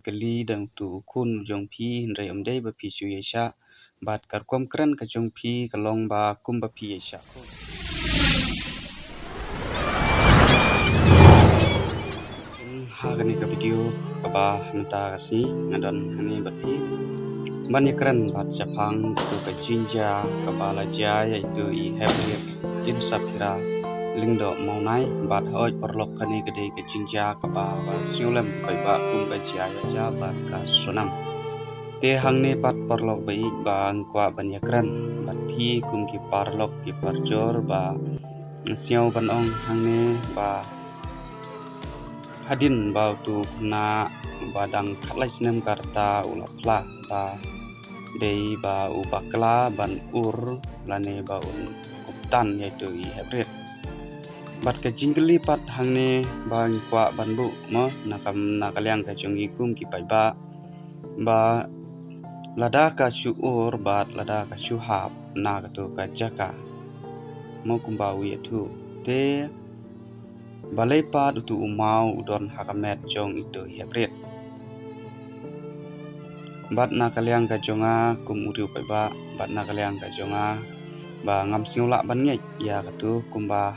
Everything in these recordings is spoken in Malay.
kali dang tu kun jong phi rai dei ba phi su yesha bat kar kom kran ka jong phi kalong ba kum ba phi yesha hagani ka video kaba menta kasi ngadon hani bat phi bani kran bat chapang tu ka jinja kabala ja yaitu I hebri in sapira lingdo maunai bat hoi perlok kani gede ke jinja kaba ba siulam bai ba kum ka ja ja bat ka sunam te hangne pat perlok bai ba angkwa bani kran bat phi kum ki parlok ki parjor ba siau ban ong hangne ba hadin bau tu kena badang khatlai sinem karta ulapla ba dei ba ubakla ban ur lane ba un kuptan yaitu I hybrid bat ka jingli pat hangne ba kwa banbu mo nakaliang ka jongi kum ki pai ba lada ka syur bat lada ka syuhap na ka tu ka jaka mo kumbau yaitu te balai pat utu umau udon hakamet jong itu hybrid bat nakaliang ka jonga kumuriu pai ba bat nakaliang ka jonga ba ngam siula ban ngei ya katu kumba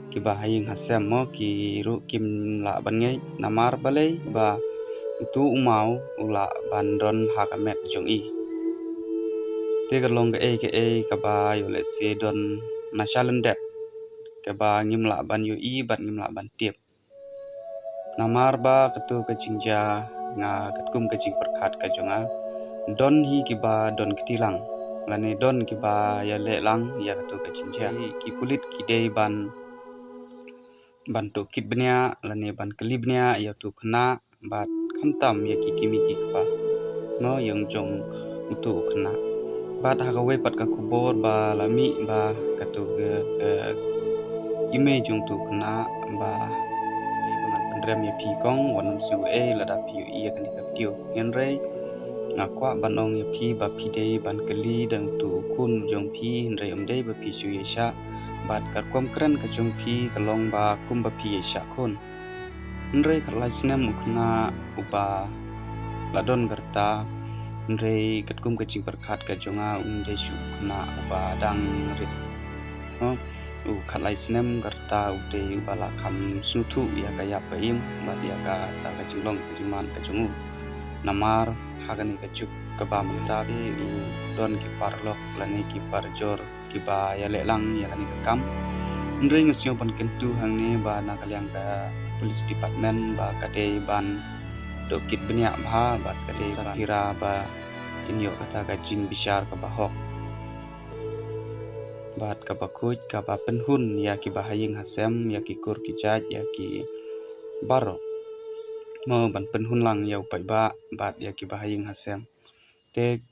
ki ba haing hasem mo ki ru kim la ban ngei namar balai ba utu umau ula bandon hakamet jong I te kalong ke e ka ba yo le se don nasalendet ke ba ngimla ban yo I bat ngimla ban tiep namar ba katu ka jinja nga katkum ka jing perkhat ka jonga don hi ki ba don kitilang lane don ki ba ya le lang ya katu ka jinja ki kulit ki dei ban to kit bnya lane ban kelibnya ya tu kena bat khamtam ya ki kimi ki ba no yang jong utu kena bat hagawe pat ka kubor ba lami ba katu ke ime jong tu kena ba rem ya pi kong wan su e la da pi I kan ka tiu yan rei ngakwa banong ya pi ba pi dei ban kali dang tu kun jong pi rei dei ba pi su yesha bat kar kom kran ka jong pi kalong ba kum ba pi yesha kon rei khalai sinem ukna upa ladon garta rei katkum ka jing perkhat ka jonga dei su na upa dang rit khalai sinem garta ude bala kam sutu ya kaya paim ba dia ka ta ka jinglong jiman ka jongu namar hagani ka juk ka ba menta don ki parlok lani ki parjor ki ba ya lelang ya kani ka kam ndre ngasio ban kentu hangni ba na kaliang ka police department ba ka dei ban dokit benya bha ba ka dei sarahira ba inyo kata ka jing bishar ka bahok bat ka bakuj ka ba penhun ya ki bahaying hasem ya ki kur ki jaj ya ki baro mo ban penhun lang ya upai ba bat ya ki bahaying hasem te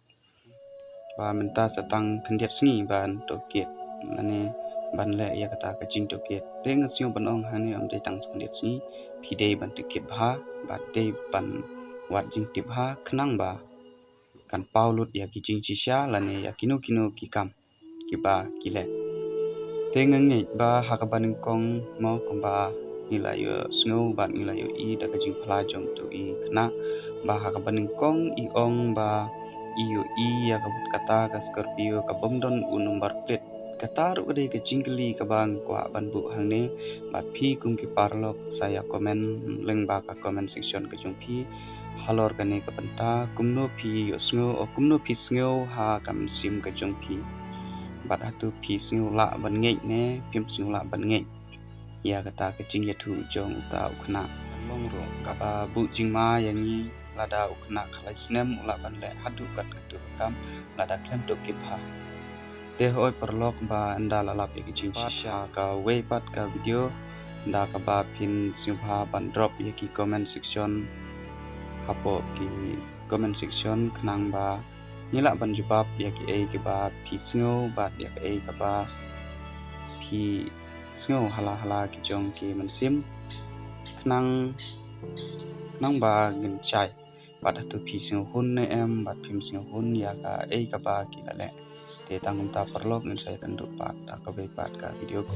ba menta satang kendiat sngi ban tokit ane ban le ya kata ka jing tokit te ngasio ban ong hani dei tang kendiat sngi phi dei ban tikit bha bat dei ban wat jing tip ha khnang ba kan paulut ya ki jing shisha lane ya kino ki kam kiba kile tengangi ba hakabaning kong mo kumba nilayo snow ba nilayo I daga jing plajong tu I kena ba hakabaning kong I ong ba iyo I ya kabut kata ka Scorpio ka bomdon u nomor plate katar ude ke jingli ka bang kwa banbu hangne ba phi kum ki parlok saya komen leng ba ka comment section ka jong phi halor kane ka panta kumno phi yo snow o kumno phi snow ha kam sim ka jong phi bat hatu pi singula ban ngei ne pim singula ban ngei ya kata kecing ya tu jong uta ukna long ro kaba bu jingma yangi lada ukna khalai sinem ula ban le hadu kat ketu kam lada klem to kipha te hoi perlok ba anda lalap ya kecing shisha ka we pat ka video nda ka ba pin singha ban drop ya ki comment section hapo ki comment section khnang ba nila ban jubab ya ki ke ba pi sngo bat ya ke ba pi sngo hala ki jong ki mansim nang ba ngin chai bat tu pi sngo hun ne em bat pim sngo hun ya ka ba ki lale te tangum ta perlok ngin sai kan pat ka be pat ka video ko